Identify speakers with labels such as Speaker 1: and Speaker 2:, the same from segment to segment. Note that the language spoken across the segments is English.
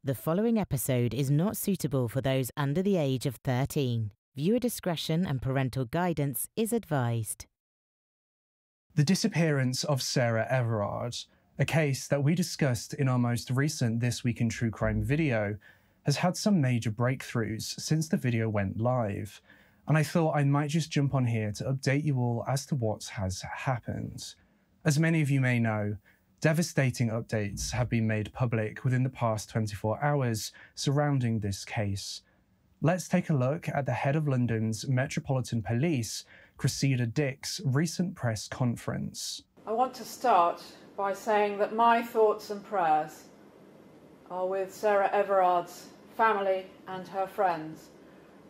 Speaker 1: The following episode is not suitable for those under the age of 13. Viewer discretion and parental guidance is advised.
Speaker 2: The disappearance of Sarah Everard, a case that we discussed in our most recent This Week in True Crime video, has had some major breakthroughs since the video went live, and I thought I might just jump on here to update you all as to what has happened. As many of you may know, devastating updates have been made public within the past 24 hours surrounding this case. Let's take a look at the head of London's Metropolitan Police, Cressida Dick's recent press conference.
Speaker 3: I want to start by saying that my thoughts and prayers are with Sarah Everard's family and her friends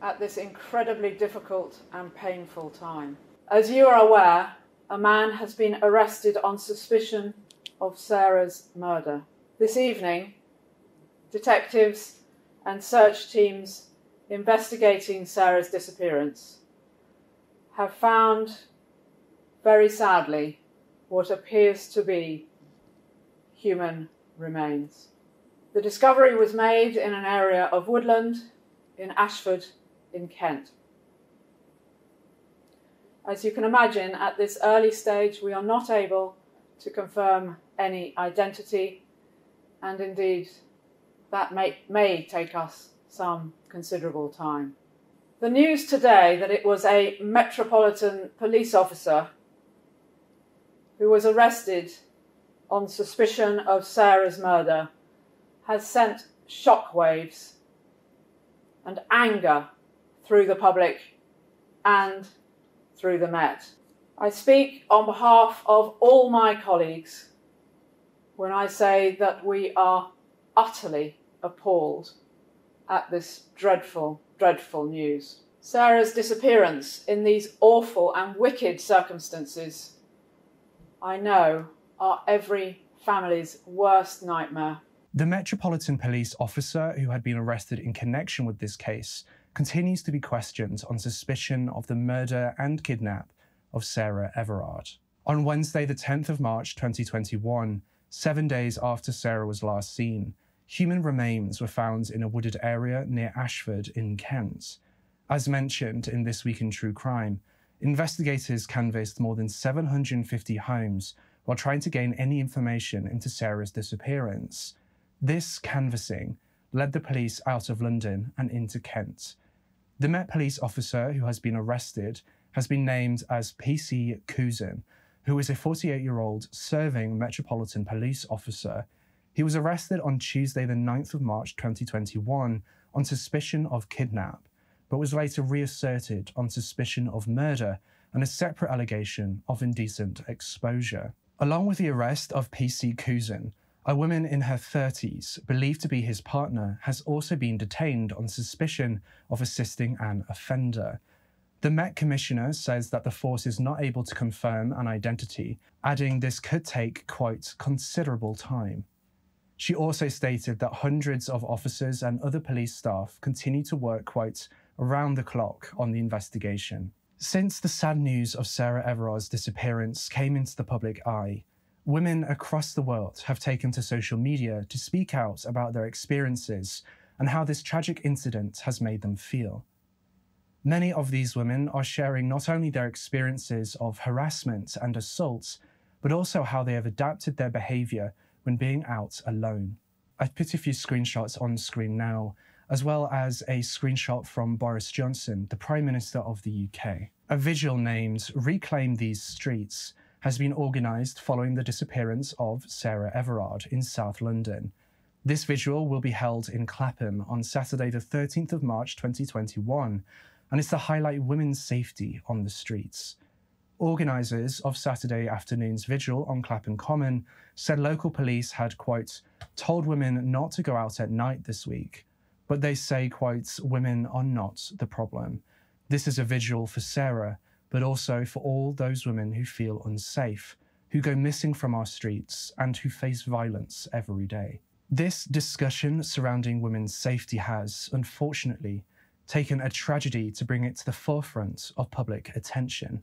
Speaker 3: at this incredibly difficult and painful time. As you are aware, a man has been arrested on suspicion of Sarah's murder. This evening, detectives and search teams investigating Sarah's disappearance have found, very sadly, what appears to be human remains. The discovery was made in an area of woodland in Ashford in Kent. As you can imagine, at this early stage, we are not able to confirm any identity, and indeed that may take us some considerable time. The news today that it was a Metropolitan Police officer who was arrested on suspicion of Sarah's murder has sent shockwaves and anger through the public and through the Met. I speak on behalf of all my colleagues when I say that we are utterly appalled at this dreadful, dreadful news. Sarah's disappearance in these awful and wicked circumstances, I know, are every family's worst nightmare.
Speaker 2: The Metropolitan Police officer who had been arrested in connection with this case continues to be questioned on suspicion of the murder and kidnap of Sarah Everard. On Wednesday, the 10th of March 2021, 7 days after Sarah was last seen, human remains were found in a wooded area near Ashford in Kent. As mentioned in This Week in True Crime, investigators canvassed more than 750 homes while trying to gain any information into Sarah's disappearance. This canvassing led the police out of London and into Kent. The Met Police officer who has been arrested has been named as PC Cousin, who is a 48-year-old serving Metropolitan Police officer. He was arrested on Tuesday the 9th of March 2021 on suspicion of kidnap, but was later reasserted on suspicion of murder and a separate allegation of indecent exposure. Along with the arrest of PC Cousin, a woman in her 30s, believed to be his partner, has also been detained on suspicion of assisting an offender. The Met Commissioner says that the force is not able to confirm an identity, adding this could take, quote, considerable time. She also stated that hundreds of officers and other police staff continue to work, quote, around the clock on the investigation. Since the sad news of Sarah Everard's disappearance came into the public eye, women across the world have taken to social media to speak out about their experiences and how this tragic incident has made them feel. Many of these women are sharing not only their experiences of harassment and assault, but also how they have adapted their behaviour when being out alone. I've put a few screenshots on screen now, as well as a screenshot from Boris Johnson, the Prime Minister of the UK. A vigil named Reclaim These Streets has been organised following the disappearance of Sarah Everard in South London. This vigil will be held in Clapham on Saturday the 13th of March 2021, and it's to highlight women's safety on the streets. Organisers of Saturday afternoon's vigil on Clapham Common said local police had, quote, told women not to go out at night this week, but they say, quote, women are not the problem. This is a vigil for Sarah, but also for all those women who feel unsafe, who go missing from our streets and who face violence every day. This discussion surrounding women's safety has, unfortunately, taken a tragedy to bring it to the forefront of public attention.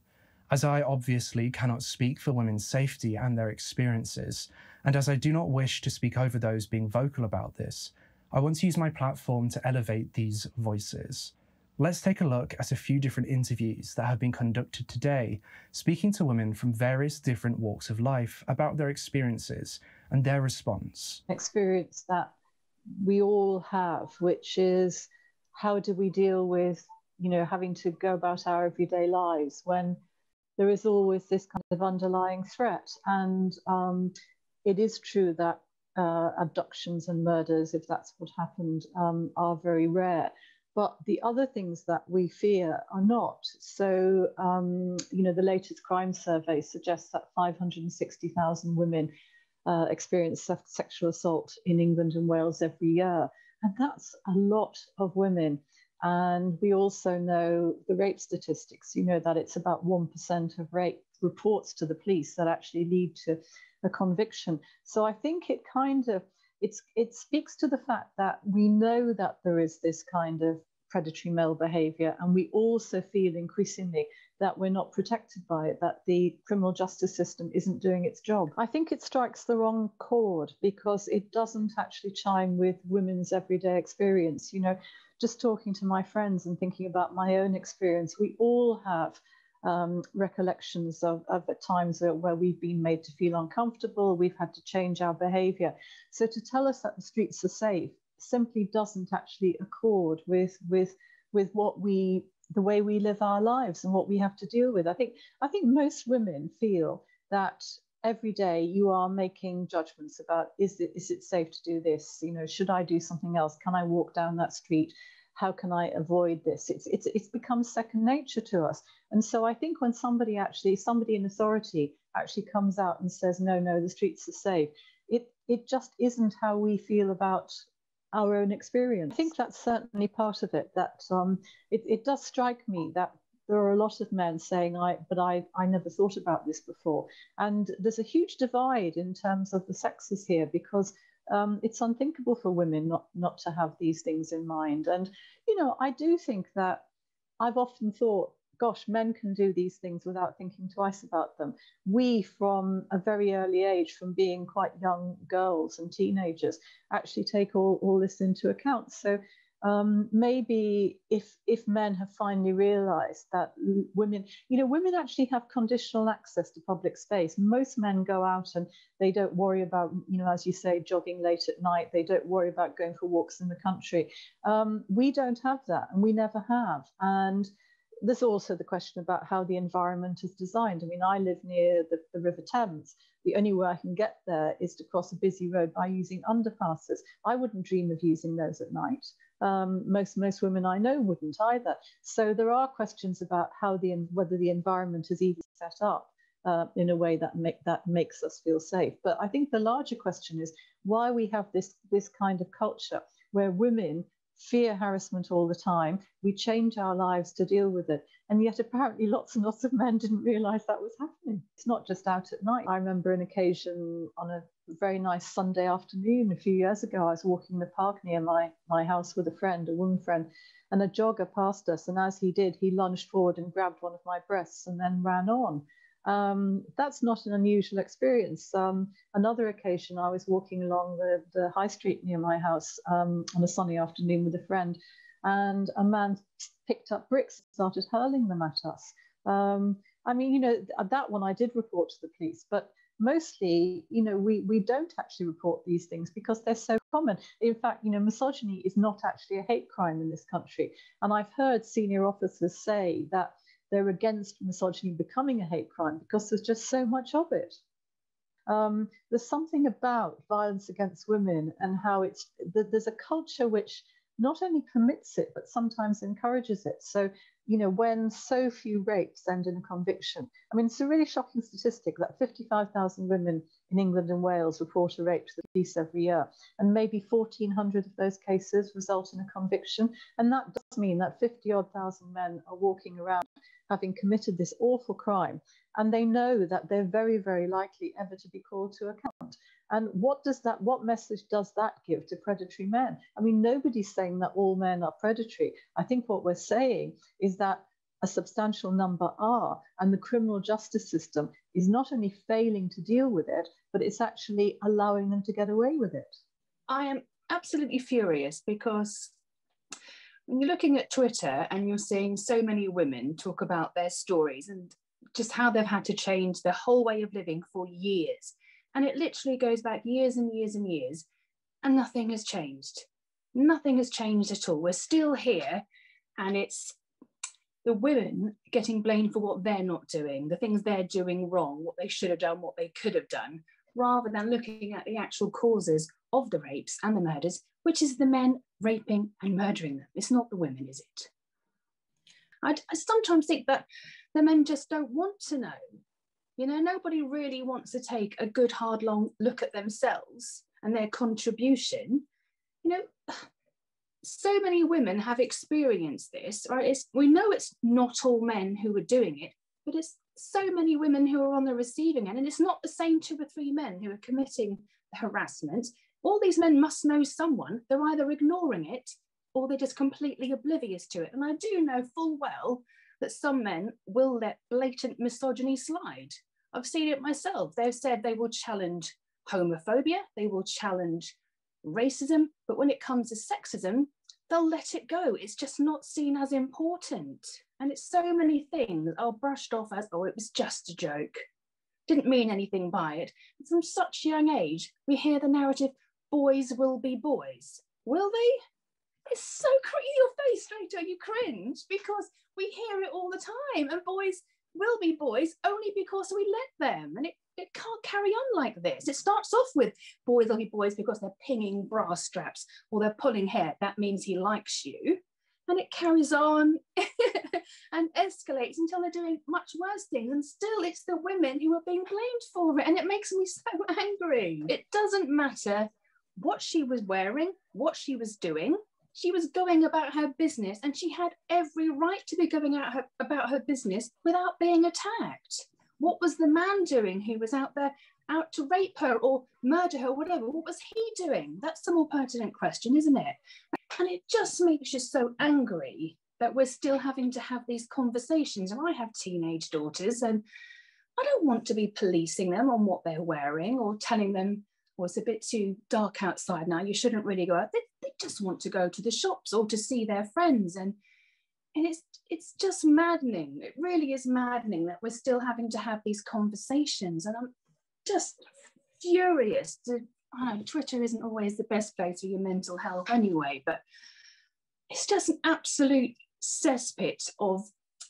Speaker 2: As I obviously cannot speak for women's safety and their experiences, and as I do not wish to speak over those being vocal about this, I want to use my platform to elevate these voices. Let's take a look at a few different interviews that have been conducted today, speaking to women from various different walks of life about their experiences and their response.
Speaker 4: Experience that we all have, which is how do we deal with, having to go about our everyday lives when there is always this kind of underlying threat. And it is true that abductions and murders, if that's what happened, are very rare. But the other things that we fear are not. So, the latest crime survey suggests that 560,000 women experience sexual assault in England and Wales every year. And that's a lot of women. And we also know the rape statistics, that it's about 1% of rape reports to the police that actually lead to a conviction. So I think it kind of, it speaks to the fact that we know that there is this kind of predatory male behavior, and we also feel increasingly that we're not protected by it, that the criminal justice system isn't doing its job. I think it strikes the wrong chord because it doesn't actually chime with women's everyday experience. Just talking to my friends and thinking about my own experience, we all have recollections of times where we've been made to feel uncomfortable, we've had to change our behavior. So to tell us that the streets are safe simply doesn't actually accord with the way we live our lives and what we have to deal with. I think most women feel that every day you are making judgments about, is it safe to do this? Should I do something else? Can I walk down that street? How can I avoid this? It's become second nature to us. And so I think when somebody in authority actually comes out and says, no, the streets are safe, it just isn't how we feel about our own experience. I think that's certainly part of it, that it does strike me that there are a lot of men saying, I never thought about this before. And there's a huge divide in terms of the sexes here, because it's unthinkable for women not to have these things in mind. And, I do think that I've often thought, gosh, men can do these things without thinking twice about them. We, from a very early age, from being quite young girls and teenagers, actually take all this into account. So maybe if men have finally realized that women actually have conditional access to public space. Most men go out and they don't worry about, as you say, jogging late at night. They don't worry about going for walks in the country. We don't have that, and we never have. And there's also the question about how the environment is designed. I mean, I live near the River Thames. The only way I can get there is to cross a busy road by using underpasses. I wouldn't dream of using those at night. Most women I know wouldn't either. So there are questions about whether the environment is even set up in a way that makes us feel safe. But I think the larger question is why we have this kind of culture where women fear harassment all the time. We change our lives to deal with it. And yet apparently lots and lots of men didn't realize that was happening. It's not just out at night. I remember an occasion on a very nice Sunday afternoon a few years ago. I was walking in the park near my house with a woman friend, and a jogger passed us. And as he did, he lunged forward and grabbed one of my breasts and then ran on. That's not an unusual experience. Another occasion, I was walking along the high street near my house on a sunny afternoon with a friend, and a man picked up bricks and started hurling them at us. That one I did report to the police, but mostly, we don't actually report these things because they're so common. In fact, misogyny is not actually a hate crime in this country. And I've heard senior officers say that they're against misogyny becoming a hate crime because there's just so much of it. There's something about violence against women and how there's a culture which not only permits it, but sometimes encourages it. So, when so few rapes end in a conviction, it's a really shocking statistic that 55,000 women in England and Wales report a rape to the police every year, and maybe 1,400 of those cases result in a conviction. And that does mean that 50-odd thousand men are walking around having committed this awful crime, and they know that they're very, very likely ever to be called to account. And what message does that give to predatory men? Nobody's saying that all men are predatory. I think what we're saying is that a substantial number are, and the criminal justice system is not only failing to deal with it, but it's actually allowing them to get away with it.
Speaker 5: I am absolutely furious, because when you're looking at Twitter and you're seeing so many women talk about their stories and just how they've had to change their whole way of living for years. And it literally goes back years and years and years, and nothing has changed. Nothing has changed at all. We're still here, and it's the women getting blamed for what they're not doing, the things they're doing wrong, what they should have done, what they could have done, rather than looking at the actual causes of the rapes and the murders, which is the men raping and murdering them. It's not the women, is it? I sometimes think that the men just don't want to know. You know, nobody really wants to take a good, hard, long look at themselves and their contribution. You know, so many women have experienced this, right? We know it's not all men who are doing it, but it's so many women who are on the receiving end, and it's not the same 2 or 3 men who are committing the harassment. All these men must know someone. They're either ignoring it or they're just completely oblivious to it. And I do know full well that some men will let blatant misogyny slide. I've seen it myself. They've said they will challenge homophobia, they will challenge racism, but when it comes to sexism, they'll let it go. It's just not seen as important. And it's so many things are brushed off as, oh, it was just a joke. Didn't mean anything by it. From such a young age, we hear the narrative, boys will be boys. Will they? It's so in your face straight away, you cringe, because we hear it all the time, and boys will be boys only because we let them. And it can't carry on like this. It starts off with boys will be boys because they're pinging bra straps or they're pulling hair. That means he likes you. And it carries on and escalates until they're doing much worse things. And still it's the women who are being blamed for it. And it makes me so angry. It doesn't matter what she was wearing, what she was doing. She was going about her business, and she had every right to be going about her business without being attacked. What was the man doing who was out there out to rape her or murder her or whatever? What was he doing? That's the more pertinent question, isn't it? And it just makes you so angry that we're still having to have these conversations. And I have teenage daughters, and I don't want to be policing them on what they're wearing or telling them, well, it's a bit too dark outside now, you shouldn't really go out. They just want to go to the shops or to see their friends. And it's just maddening. It really is maddening that we're still having to have these conversations. And I'm just furious. I know Twitter isn't always the best place for your mental health anyway, but it's just an absolute cesspit of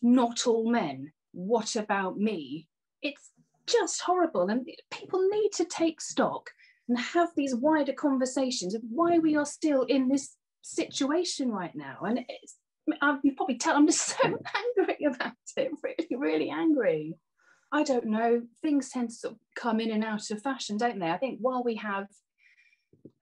Speaker 5: not all men. What about me? It's just horrible. And people need to take stock and have these wider conversations of why we are still in this situation right now. And you probably tell I'm just so angry about it, really, really angry. I don't know, things tend to sort of come in and out of fashion, don't they? I think while we have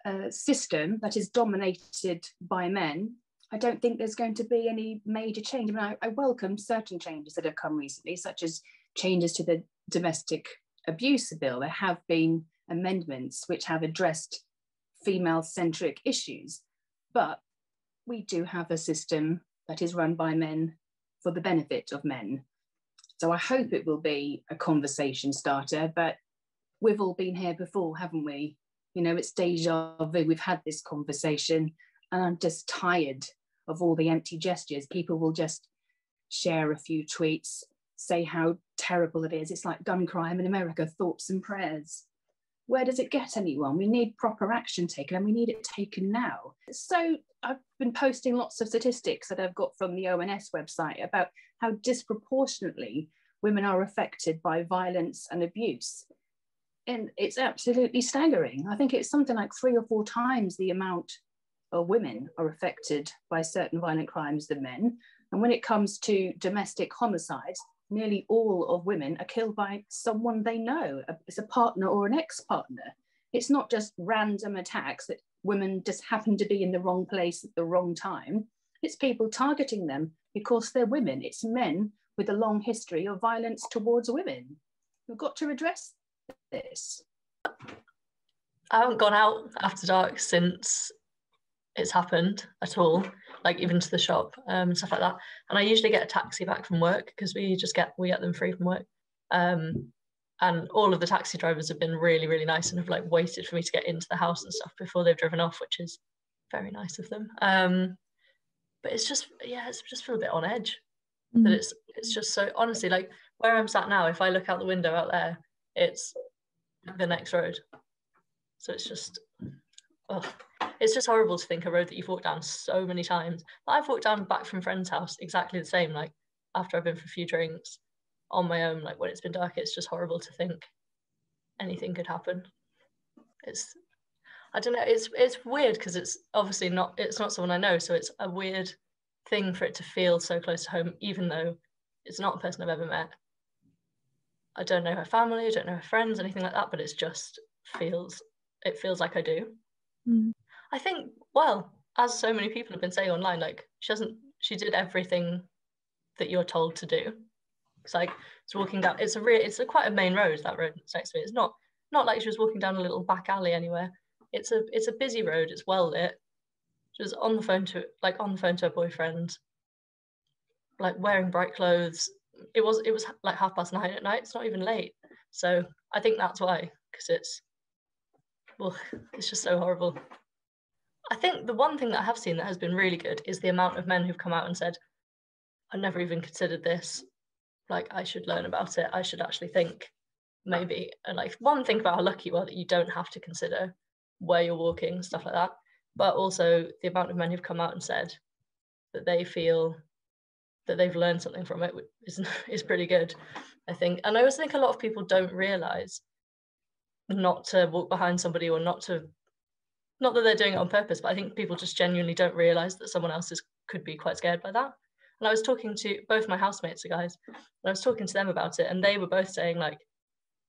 Speaker 5: a system that is dominated by men, I don't think there's going to be any major change. I mean, I welcome certain changes that have come recently, such as changes to the domestic abuse bill. There have been amendments which have addressed female-centric issues, but we do have a system that is run by men for the benefit of men. So I hope it will be a conversation starter, but we've all been here before, haven't we? You know, it's deja vu. We've had this conversation, and I'm just tired of all the empty gestures. People will just share a few tweets, say how terrible it is. It's like gun crime in America, thoughts and prayers. Where does it get anyone? We need proper action taken, and we need it taken now. So I've been posting lots of statistics that I've got from the ONS website about how disproportionately women are affected by violence and abuse. And it's absolutely staggering. I think it's something like 3 or 4 times the amount of women are affected by certain violent crimes than men. And when it comes to domestic homicides, nearly all of women are killed by someone they know. It's a partner or an ex-partner. It's not just random attacks that women just happen to be in the wrong place at the wrong time. It's people targeting them because they're women. It's men with a long history of violence towards women. We've got to address this.
Speaker 6: I haven't gone out after dark since it's happened at all, like even to the shop and stuff like that. And I usually get a taxi back from work because we get them free from work. And all of the taxi drivers have been really, really nice and have like waited for me to get into the house and stuff before they've driven off, which is very nice of them. But it's just, yeah, it's just feel a bit on edge. That it's just so, honestly, like where I'm sat now, if I look out the window out there, it's the next road. So it's just, oh, it's just horrible to think a road that you've walked down so many times. I've walked down back from friend's house exactly the same, like after I've been for a few drinks on my own, like when it's been dark. It's just horrible to think anything could happen. I don't know, it's weird because it's obviously not, it's not someone I know, so it's a weird thing for it to feel so close to home, even though it's not a person I've ever met. I don't know her family, I don't know her friends, anything like that, but it feels like I do. I think, well, as so many people have been saying online, like she did everything that you're told to do. It's like, it's walking down, it's quite a main road, that road that's next to me. It's not like she was walking down a little back alley anywhere. It's a busy road, it's well lit. She was on the phone to her boyfriend, like wearing bright clothes. It was like 9:30 at night. It's not even late. So I think that's why, because it's just so horrible. I think the one thing that I have seen that has been really good is the amount of men who've come out and said, I never even considered this. Like, I should learn about it. I should actually think, maybe. And like, one, think about how lucky you are that you don't have to consider where you're walking, stuff like that. But also the amount of men who've come out and said that they feel that they've learned something from it is pretty good, I think. And I also think a lot of people don't realise not to walk behind somebody, or not that they're doing it on purpose, but I think people just genuinely don't realise that someone else could be quite scared by that. And I was talking to both my housemates, the guys, and I was talking to them about it, and they were both saying like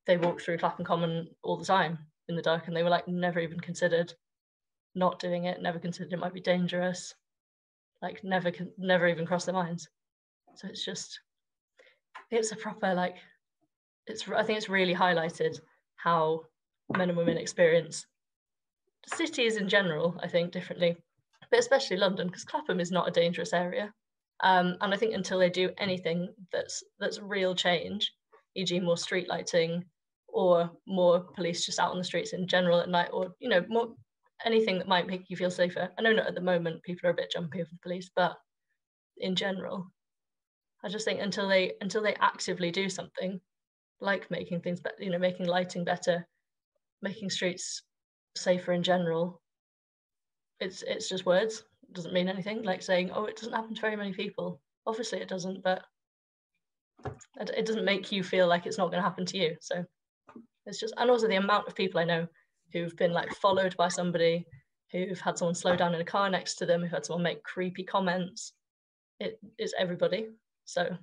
Speaker 6: they walk through Clapham Common all the time in the dark, and they were like, never even considered not doing it, never considered it might be dangerous, like never even crossed their minds. So it's a proper, like, I think it's really highlighted how men and women experience cities in general, I think, differently, but especially London, because Clapham is not a dangerous area. And I think until they do anything that's real change, e.g. more street lighting, or more police just out on the streets in general at night, or, you know, more anything that might make you feel safer. I know not at the moment, people are a bit jumpy with the police, but in general, I just think until they actively do something, like making things better, you know, making lighting better, making streets safer in general, it's just words. It doesn't mean anything. Like saying, oh, it doesn't happen to very many people. Obviously it doesn't, but it doesn't make you feel like it's not going to happen to you. So it's just, and also the amount of people I know who've been like followed by somebody, who've had someone slow down in a car next to them, who've had someone make creepy comments. It is everybody. So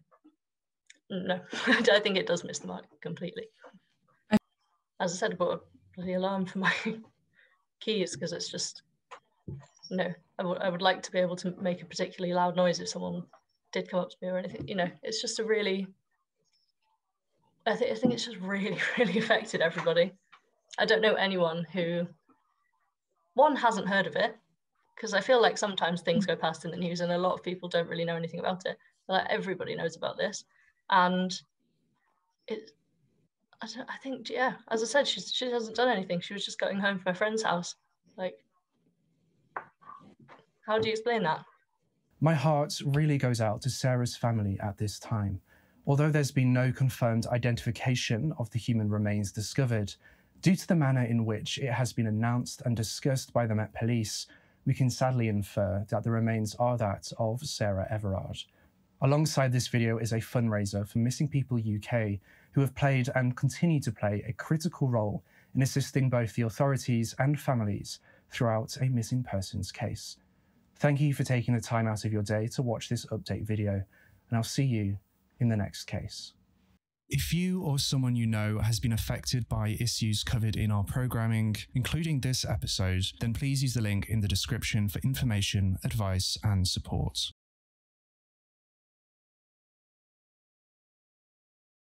Speaker 6: no, I think it does miss the mark completely. As I said, I bought a bloody alarm for my keys, because it's just, no, I would like to be able to make a particularly loud noise if someone did come up to me or anything. You know, it's just a really, I think it's just really, really affected everybody. I don't know anyone who, one, hasn't heard of it, because I feel like sometimes things go past in the news and a lot of people don't really know anything about it. Like, everybody knows about this, and I think, yeah, as I said, she hasn't done anything. She was just going home from her friend's house. Like, how do you explain that?
Speaker 2: My heart really goes out to Sarah's family at this time. Although there's been no confirmed identification of the human remains discovered, due to the manner in which it has been announced and discussed by the Met Police, we can sadly infer that the remains are that of Sarah Everard. Alongside this video is a fundraiser for Missing People UK, who have played and continue to play a critical role in assisting both the authorities and families throughout a missing persons case. Thank you for taking the time out of your day to watch this update video, and I'll see you in the next case. If you or someone you know has been affected by issues covered in our programming, including this episode, then please use the link in the description for information, advice, and support.